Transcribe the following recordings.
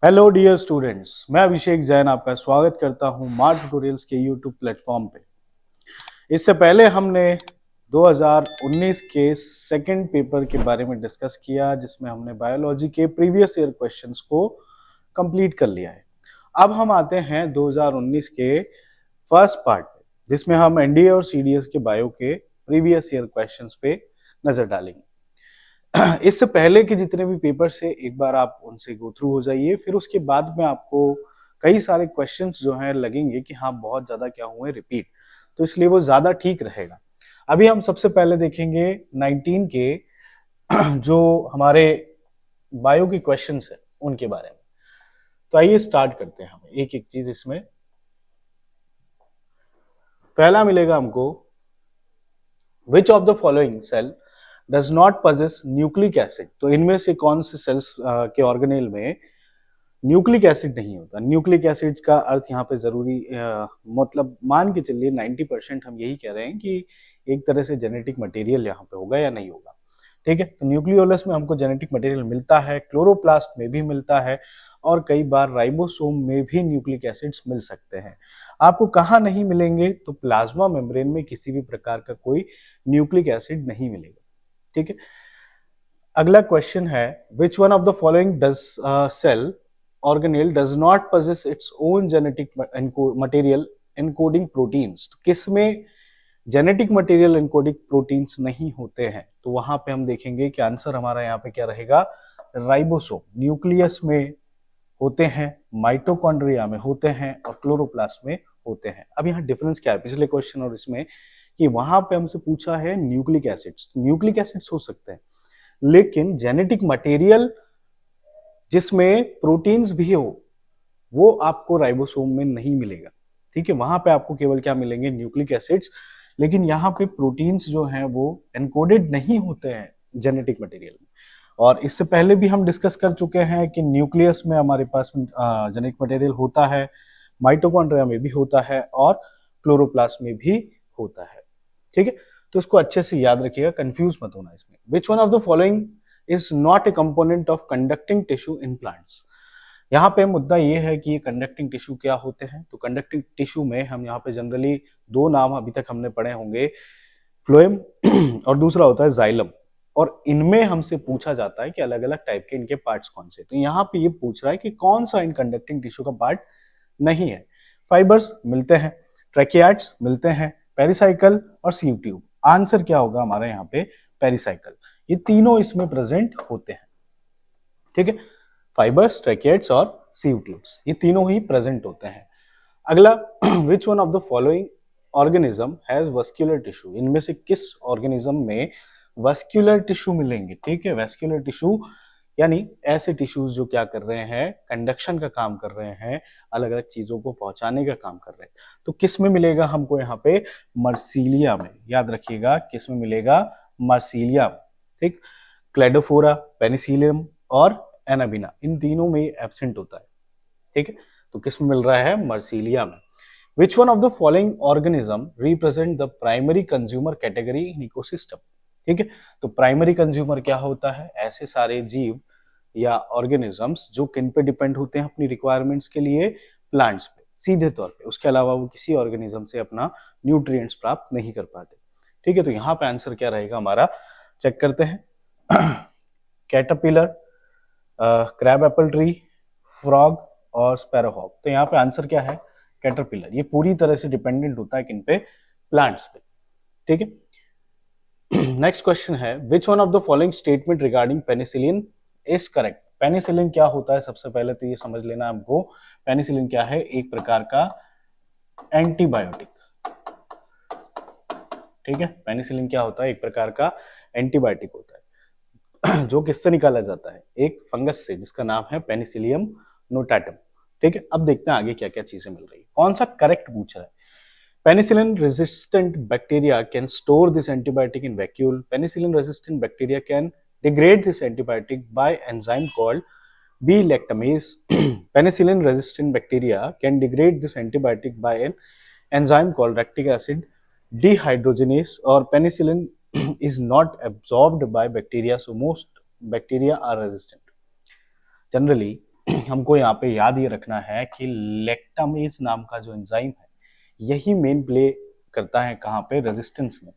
Hello dear students, मैं अभिषेक जैन आपका स्वागत करता हूं मार्क ट्यूटोरियल्स के यूट्यूब प्लेटफॉर्म पे। इससे पहले हमने 2019 के सेकंड पेपर के बारे में डिस्कस किया, जिसमें हमने बायोलॉजी के प्रीवियस ईयर क्वेश्चंस को कंप्लीट कर लिया है। अब हम आते हैं 2019 के फर्स्ट पार्ट पे, जिसमें हम एनडीए और सीडीएस के बायो के प्रीवियस ईयर क्वेश्चंस पे नजर डालेंगे। इससे पहले के जितने भी पेपर से एक बार आप उनसे गो थ्रू हो जाइए, फिर उसके बाद में आपको कई सारे क्वेश्चंस जो हैं लगेंगे कि हाँ बहुत ज्यादा क्या हुए रिपीट, तो इसलिए वो ज्यादा ठीक रहेगा। अभी हम सबसे पहले देखेंगे 19 के जो हमारे बायो के क्वेश्चंस है उनके बारे में। तो आइए स्टार्ट करते हैं हम एक एक चीज इसमें। पहला मिलेगा हमको, which of the following cell does not possess nucleic acid. तो इनमें से कौन से सेल्स के ऑर्गेनेल में न्यूक्लिक एसिड नहीं होता। न्यूक्लिक एसिड का अर्थ यहाँ पे जरूरी मतलब मान के चलिए 90% हम यही कह रहे हैं कि एक तरह से जेनेटिक मटेरियल यहाँ पे होगा या नहीं होगा। ठीक है, तो न्यूक्लियोलस में हमको जेनेटिक मटेरियल मिलता है, क्लोरोप्लास्ट में भी मिलता है, और कई बार राइबोसोम में भी न्यूक्लिक एसिड्स मिल सकते हैं। आपको कहाँ नहीं मिलेंगे, तो प्लाज्मा मेम्ब्रेन में किसी भी प्रकार का कोई न्यूक्लिक एसिड नहीं मिलेगा। ठीक है, अगला क्वेश्चन है, which one of the following does cell organelle does not possess its own genetic material encoding proteins. किसमें जेनेटिक मटेरियल एनकोडिंग प्रोटीन्स नहीं होते हैं, तो वहां पे हम देखेंगे कि आंसर हमारा यहाँ पे क्या रहेगा, राइबोसोम। न्यूक्लियस में होते हैं, माइटोकॉन्ड्रिया में होते हैं, और क्लोरोप्लास्ट में होते हैं। अब यहाँ डिफरेंस क्या है पिछले क्वेश्चन और इसमें, कि वहां पे हमसे पूछा है न्यूक्लिक एसिड्स। न्यूक्लिक एसिड्स हो सकते हैं, लेकिन जेनेटिक मटेरियल जिसमें प्रोटीन्स भी हो वो आपको राइबोसोम में नहीं मिलेगा। ठीक है, वहां पे आपको केवल क्या मिलेंगे, न्यूक्लिक एसिड्स। लेकिन यहाँ पे प्रोटीन्स जो हैं वो एनकोडेड नहीं होते हैं जेनेटिक मटेरियल में। और इससे पहले भी हम डिस्कस कर चुके हैं कि न्यूक्लियस में हमारे पास जेनेटिक मटेरियल होता है, माइटोकॉन्ड्रिया में भी होता है, और क्लोरोप्लास्ट में भी होता है। ठीक है, तो इसको अच्छे से याद रखिएगा, कंफ्यूज मत होना इसमें। विच one of the following is not a component of conducting tissue in plants. यहाँ पे मुद्दा ये है कि ये कंडक्टिंग टिश्यू क्या होते हैं। तो कंडक्टिंग टिश्यू में हम यहाँ पे जनरली दो नाम अभी तक हमने पढ़े होंगे, फ्लोएम और दूसरा होता है जाइलम। और इनमें हमसे पूछा जाता है कि अलग अलग टाइप के इनके पार्ट्स कौन से। तो यहाँ पे ये पूछ रहा है कि कौन सा इन कंडक्टिंग टिश्यू का पार्ट नहीं है। फाइबर्स मिलते हैं, ट्रैकियाट्स मिलते हैं, पेरिसाइकल और सीव ट्यूब। आंसर क्या होगा हमारा यहाँ पे, पेरिसाइकल। ये तीनों इसमें प्रेजेंट होते हैं। ठीक है, फाइबर्स, ट्रैकियाट्स और सीव ट्यूब्स, ये तीनों ही प्रेजेंट होते हैं। अगला, विच one of the following organism has vascular tissue. इनमें से किस ऑर्गेनिज्म में वस्कुलर टिश्यू मिलेंगे। ठीक है, वस्कुलर टिश्यू यानी ऐसे टिश्यूज जो क्या कर रहे हैं, कंडक्शन का काम कर रहे हैं, अलग अलग चीजों को पहुंचाने का काम कर रहे हैं। तो किस में मिलेगा हमको यहाँ पे, मर्सीलिया में। याद रखिएगा, किस में मिलेगा, मर्सीलिया में। ठीक, क्लेडोफोरा, पेनिसिलियम और एनाबिना, इन तीनों में एब्सेंट होता है। ठीक है, तो किस में मिल रहा है, मर्सीलिया में। विच one of the following organism represent the primary consumer category in ecosystem. ठीक है, तो प्राइमरी कंज्यूमर क्या होता है, ऐसे सारे जीव या ऑर्गेनिजम्स जो किन पे डिपेंड होते हैं अपनी रिक्वायरमेंट्स के लिए, प्लांट्स पे सीधे तौर पे। उसके अलावा वो किसी ऑर्गेनिज्म से अपना न्यूट्रिएंट्स प्राप्त नहीं कर पाते। ठीक है, तो यहाँ पे आंसर क्या रहेगा हमारा, चेक करते हैं। Caterpillar, crab Apple tree, frog और स्पैरोहॉक। तो यहाँ पे आंसर क्या है, कैटरपिलर। ये पूरी तरह से डिपेंडेंट होता है किन पे, प्लांट्स पे। ठीक है, नेक्स्ट क्वेश्चन है, which one of the following statement regarding penicillin is correct. Penicillin क्या होता है, सबसे पहले तो ये समझ लेना हमको, पेनिसिलिन क्या है, एक प्रकार का एंटीबायोटिक। ठीक है, पेनिसिलिन क्या होता है, एक प्रकार का एंटीबायोटिक होता है जो किससे निकाला जाता है, एक फंगस से जिसका नाम है पेनिसिलियम नोटाटम। ठीक है, अब देखते हैं आगे क्या क्या चीजें मिल रही है। कौन सा करेक्ट पूछ रहा है, penicillin resistant bacteria can store this antibiotic in vacuole. Penicillin resistant bacteria can degrade this antibiotic by enzyme called B lactamase. Penicillin resistant bacteria can degrade this antibiotic by an enzyme called lactic acid dehydrogenase, or penicillin is not absorbed by bacteria, so most bacteria are resistant. Generally हमको यहाँ पे याद ये रखना है कि lactamase नाम का जो एंजाइम है यही मेन प्ले करता है कहाँ पे, रेजिस्टेंस में।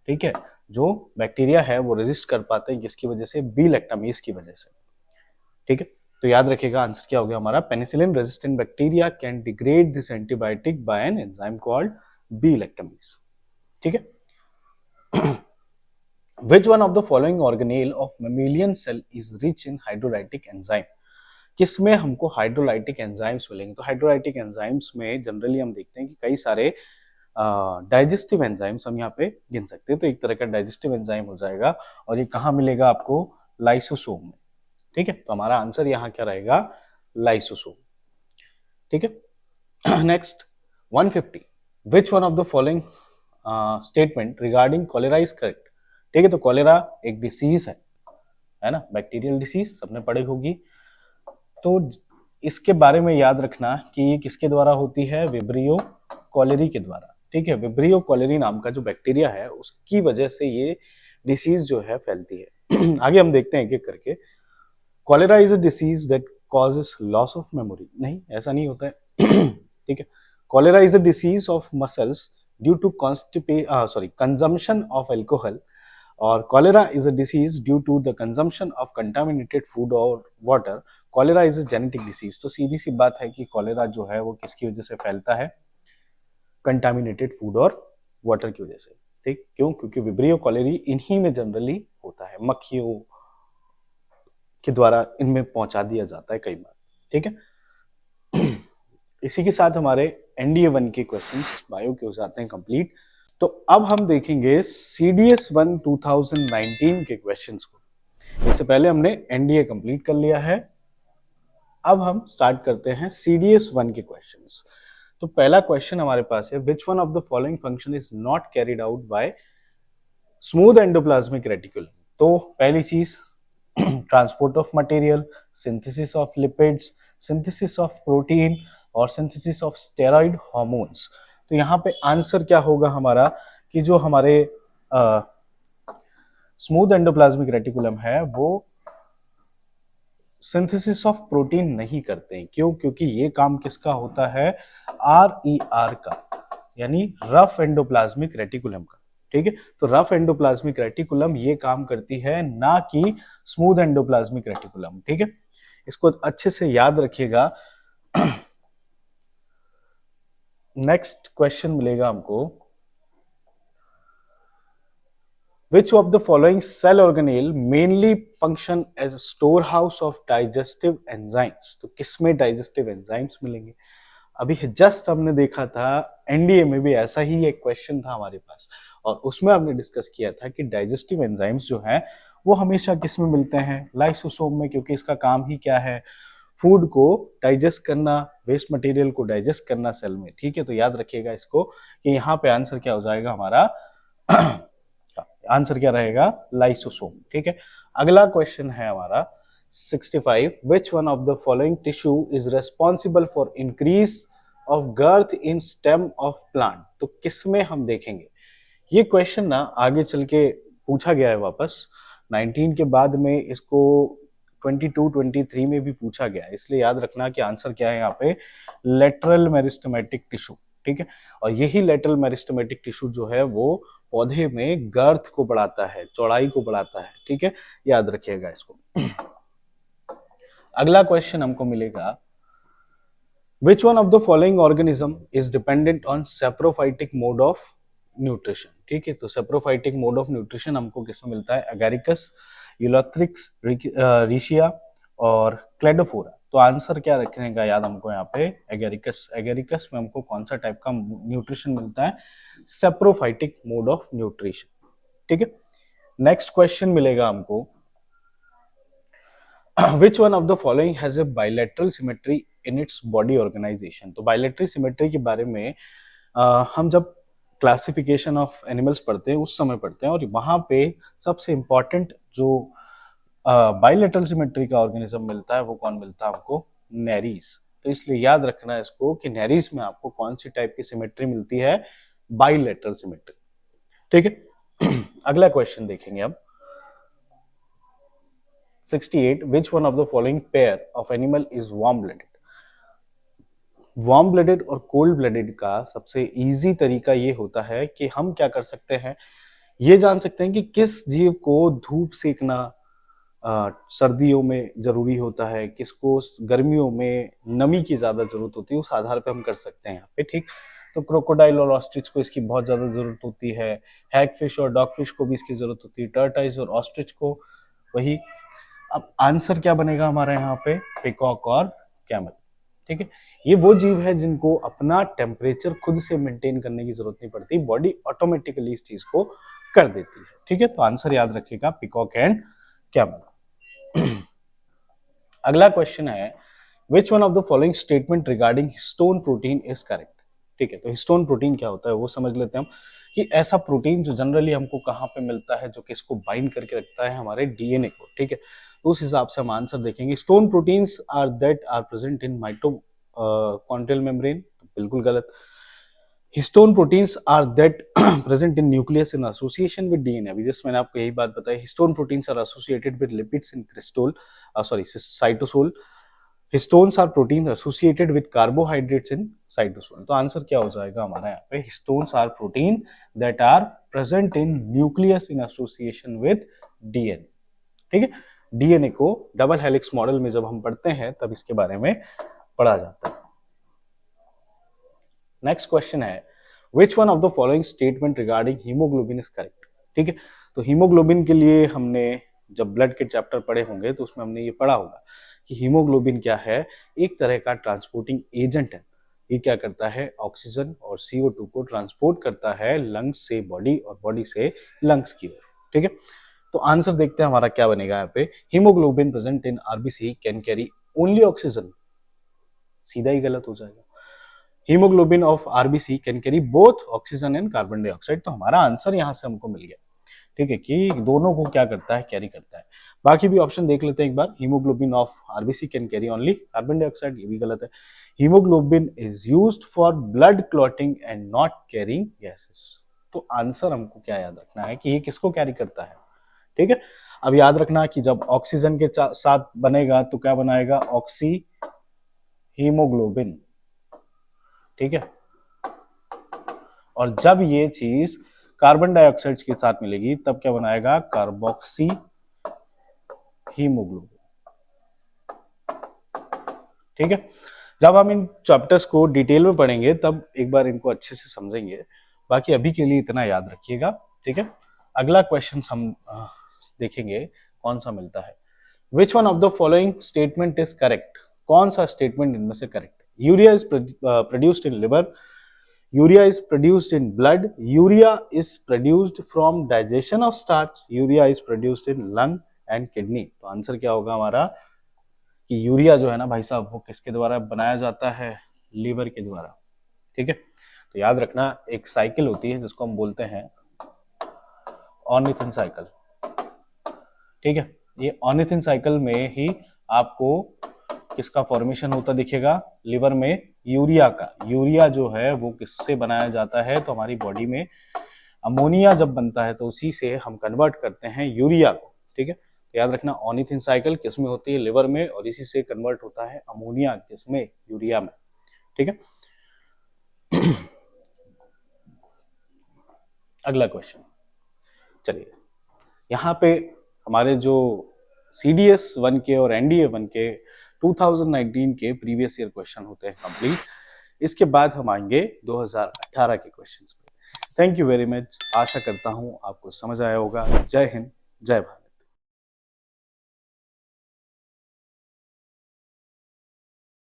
ठीक है, जो बैक्टीरिया है वो रेजिस्ट कर पाते हैं किसकी वजह से, बी लैक्टामेज की वजह से। ठीक है, तो याद रखिएगा आंसर क्या हो गया हमारा, penicillin resistant bacteria can degrade this antibiotic by an enzyme called B lactamase. ठीक है, which one of the following organelle of mammalian cell is rich in hydrolytic enzyme? किसमें हमको हाइड्रोलाइटिक एंजाइम्स मिलेंगे? तो हाइड्रोलाइटिक एंजाइम्स में generally हम देखते हैं कि कई सारे डाइजेस्टिव एंजाइम्स हम यहाँ पे गिन सकते हैं। तो एक तरह का डाइजेस्टिव एंजाइम हो जाएगा, और ये कहाँ मिलेगा आपको, लाइसोसोम में। ठीक है, तो हमारा आंसर यहाँ क्या रहेगा, लाइसोसोम। ठीक है, next 150, which one of the following statement regarding cholera is correct? ठीक है, तो कॉलेरा एक डिसीज है ना, बैक्टीरियल डिसीज, सबने पढ़ी होगी। तो इसके बारे में याद रखना कि ये किसके द्वारा होती है, विब्रियो कॉलेरी के द्वारा। ठीक है, विब्रियो कॉलेरी नाम का जो बैक्टीरिया है उसकी वजह से ये डिसीज जो है फैलती है। आगे हम देखते हैं एक एक करके। Cholera is a disease that causes loss of memory, नहीं ऐसा नहीं होता है। ठीक है, cholera is a disease of muscles due to consumption of alcohol, और cholera is a disease due to the consumption of contaminated food और water. Cholera is a genetic disease. तो सीधी सी बात है कि कॉलेरा जो है वो किसकी वजह से फैलता है, कंटामिनेटेड फूड और वाटर की वजह से। ठीक, क्यों? क्योंकि विब्रियो कॉलेरी इन्हीं में जनरली होता है, मक्खियों के द्वारा इनमें पहुंचा दिया जाता है कई बार। ठीक है, इसी के साथ हमारे एनडीए 1 के क्वेश्चंस बायो के हो जाते हैं कंप्लीट। तो अब हम देखेंगे सीडीएस 1 2019 के क्वेश्चंस को। इससे पहले हमने एनडीए कंप्लीट कर लिया है, अब हम स्टार्ट करते हैं सीडीएस 1 के क्वेश्चंस। तो पहला क्वेश्चन हमारे पास है, which one of the following function is not carried out by smooth endoplasmic reticulum? तो पहली चीज, transport of material, synthesis of lipids, synthesis of protein, और सिंथेसिस ऑफ स्टेरॉइड हार्मोन्स। तो यहाँ पे आंसर क्या होगा हमारा, कि जो हमारे स्मूथ एंडोप्लाज्मिक रेटिकुलम है वो सिंथेसिस ऑफ प्रोटीन नहीं करते हैं। क्यों? क्योंकि ये काम किसका होता है, RER का, यानी रफ एंडोप्लाज्मिक रेटिकुलम का। ठीक है, तो रफ एंडोप्लाज्मिक रेटिकुलम ये काम करती है, ना कि स्मूथ एंडोप्लाज्मिक रेटिकुलम। ठीक है, इसको अच्छे से याद रखिएगा। नेक्स्ट क्वेश्चन मिलेगा हमको, which of the following cell organelle mainly function as a storehouse of digestive enzymes? तो किसमें डाइजेस्टिव एंजाइम्स मिलेंगे? अभी जस्ट हमने देखा था एनडीए में भी ऐसा ही एक क्वेश्चन था हमारे पास, और उसमें हमने डिस्कस किया था कि डाइजेस्टिव एंजाइम्स जो है वो हमेशा किसमें मिलते हैं, लाइसोसोम में, क्योंकि इसका काम ही क्या है, फूड को डाइजेस्ट करना, वेस्ट मटेरियल को डाइजेस्ट करना सेल में। ठीक है, तो याद रखिएगा इसको कि यहाँ पे आंसर क्या हो जाएगा हमारा, आंसर क्या रहेगा, लाइसोसोम। ठीक है, अगला क्वेश्चन है हमारा 65, which one of the following tissue is responsible for increase of girth in stem of plant? तो किसमें हम देखेंगे ये क्वेश्चन ना, आगे चल के पूछा गया है वापस 19 के बाद में, इसको 22 23 में भी पूछा गया है, इसलिए याद रखना कि आंसर क्या है यहाँ पे, लेटरल मेरिस्टेमेटिक टिश्यू। ठीक है, और यही लेटरल मेरिस्टेमेटिक टिश्यू जो है वो पौधे में गर्थ को बढ़ाता है, चौड़ाई को बढ़ाता है। ठीक है, याद रखिएगा इसको। अगला क्वेश्चन हमको मिलेगा, विच one of the following organism is dependent on saprophytic mode of nutrition? ठीक है, तो सेप्रोफाइटिक मोड ऑफ न्यूट्रिशन हमको किसमें मिलता है, एगेरिकस, यूलोथ्रिक्स, रिशिया और क्लेडोफोरा। तो आंसर क्या रखने का याद हमको यहाँ पे, एगेरिकस। एगेरिकस में हमको कौन सा टाइप का न्यूट्रिशन मिलता है, सेप्रोफाइटिक मोड ऑफ न्यूट्रिशन। ठीक है, नेक्स्ट क्वेश्चन मिलेगा हमको, which one of the following has a bilateral symmetry in its body organization? तो बाइलेटरल सिमेट्री के बारे में हम जब क्लासिफिकेशन ऑफ एनिमल्स पढ़ते हैं उस समय पढ़ते हैं, और वहां पे सबसे इंपॉर्टेंट जो बाइलेटरल सिमेट्री का ऑर्गेनिज्म मिलता है वो कौन मिलता है हमको, नेरीज। तो इसलिए याद रखना है इसको कि नेरीज में आपको कौन सी टाइप की सिमेट्री मिलती है, बाइलेटरल सिमेट्री। ठीक है, अगला क्वेश्चन देखेंगे अब, 68 which one of the following pair of animal is warm blooded? Warm blooded और कोल्ड ब्लडेड का सबसे इजी तरीका ये होता है कि हम क्या कर सकते हैं, ये जान सकते हैं कि किस जीव को धूप सेकना सर्दियों में जरूरी होता है, किसको गर्मियों में नमी की ज्यादा जरूरत होती है, उस आधार पे हम कर सकते हैं यहाँ पे। ठीक, तो क्रोकोडाइल और ऑस्ट्रिच को इसकी बहुत ज्यादा जरूरत होती है, हैग फिश और डॉग फिश को भी इसकी जरूरत होती है, टर्टाइज और ऑस्ट्रिच को वही। अब आंसर क्या बनेगा हमारा यहाँ पे, पिकॉक और कैमल। ठीक है, ये वो जीव है जिनको अपना टेम्परेचर खुद से मेंटेन करने की जरूरत नहीं पड़ती, बॉडी ऑटोमेटिकली इस चीज को कर देती है। ठीक है, तो आंसर याद रखिएगा पिकॉक एंड कैमल। अगला क्वेश्चन है which one of the following statement regarding histone protein is correct. ठीक है, तो हिस्टोन प्रोटीन क्या होता है वो समझ लेते हैं हम, कि ऐसा प्रोटीन जो जनरली हमको कहाँ पे मिलता है, जो कि इसको बाइंड करके रखता है हमारे डीएनए को। ठीक है, तो उस हिसाब से हम आंसर देखेंगे। Stone proteins are that are present in mitochondrial membrane, बिल्कुल गलत। Histone proteins are that present in nucleus in association with DNA, अभी जस्ट मैंने आपको यही बात बताई। Histone proteins are associated with lipids in crystal cytosol. Histones are protein associated with carbohydrates in cytosol. तो answer क्या हो जाएगा हमारा यहाँ पे, histones are protein that are present in nucleus in association with DNA. ठीक है, डीएनए को डबल हेलिक्स मॉडल में जब हम पढ़ते हैं तब इसके बारे में पढ़ा जाता है। नेक्स्ट क्वेश्चन है which one of the following statement regarding haemoglobin is correct. ठीक है, तो हीमोग्लोबिन के लिए हमने जब ब्लड के चैप्टर पढ़े होंगे तो उसमें हमने ये पढ़ा होगा कि हीमोग्लोबिन क्या है, एक तरह का ट्रांसपोर्टिंग एजेंट है। ये क्या करता है, ऑक्सीजन और CO2 को ट्रांसपोर्ट करता है लंग्स से बॉडी और बॉडी से लंग्स की ओर। ठीक है, तो आंसर देखते हैं हमारा क्या बनेगा यहाँ पे, haemoglobin present in RBC can carry only oxygen, सीधा ही गलत हो जाएगा। Haemoglobin of RBC can carry both oxygen and carbon dioxide, तो हमारा आंसर यहां से हमको मिल गया। ठीक है, कि दोनों को क्या करता है, कैरी करता है। बाकी भी ऑप्शन देख लेते हैं एक बार। Haemoglobin of RBC can carry only carbon dioxide, ये भी गलत है। Haemoglobin is used for blood clotting and not carrying gases, तो आंसर हमको क्या याद रखना है कि ये किसको कैरी करता है। ठीक है, अब याद रखना कि जब ऑक्सीजन के साथ बनेगा तो क्या बनाएगा, ऑक्सी हीमोग्लोबिन। ठीक है, और जब ये चीज कार्बन डाइऑक्साइड के साथ मिलेगी तब क्या बनाएगा, कार्बोक्सी हीमोग्लोबिन। ठीक है, जब हम इन चैप्टर्स को डिटेल में पढ़ेंगे तब एक बार इनको अच्छे से समझेंगे, बाकी अभी के लिए इतना याद रखिएगा। ठीक है, अगला क्वेश्चन हम देखेंगे कौन सा मिलता है। Which one of the following statement is correct, कौन सा स्टेटमेंट इनमें से करेक्ट है। Urea is produced in liver, urea is produced in blood, urea is produced from digestion of starch, urea is produced in lung and kidney. तो answer क्या होगा हमारा कि यूरिया जो है ना भाई साहब वो किसके द्वारा बनाया जाता है, लीवर के द्वारा। ठीक है, तो याद रखना एक साइकिल होती है जिसको हम बोलते हैं ऑर्निथिन साइकिल। ठीक है, ये ऑर्निथिन साइकिल में ही आपको किसका फॉर्मेशन होता दिखेगा, लिवर में यूरिया का। यूरिया जो है वो किससे बनाया जाता है, तो हमारी बॉडी में अमोनिया जब बनता है तो उसी से हम कन्वर्ट करते हैं यूरिया को। ठीक है, तो याद रखना ऑर्निथिन साइकिल किसमें होती है, लिवर में, और इसी से कन्वर्ट होता है अमोनिया किसमें, यूरिया में। ठीक है, अगला क्वेश्चन, चलिए यहाँ पे हमारे जो CDS 1 के और NDA 1 के 2019 के प्रीवियस ईयर क्वेश्चन होते हैं कंप्लीट। इसके बाद हम आएंगे 2018 के क्वेश्चंस पे। थैंक यू वेरी मच, आशा करता हूँ आपको समझ आया होगा। जय हिंद, जय भारत।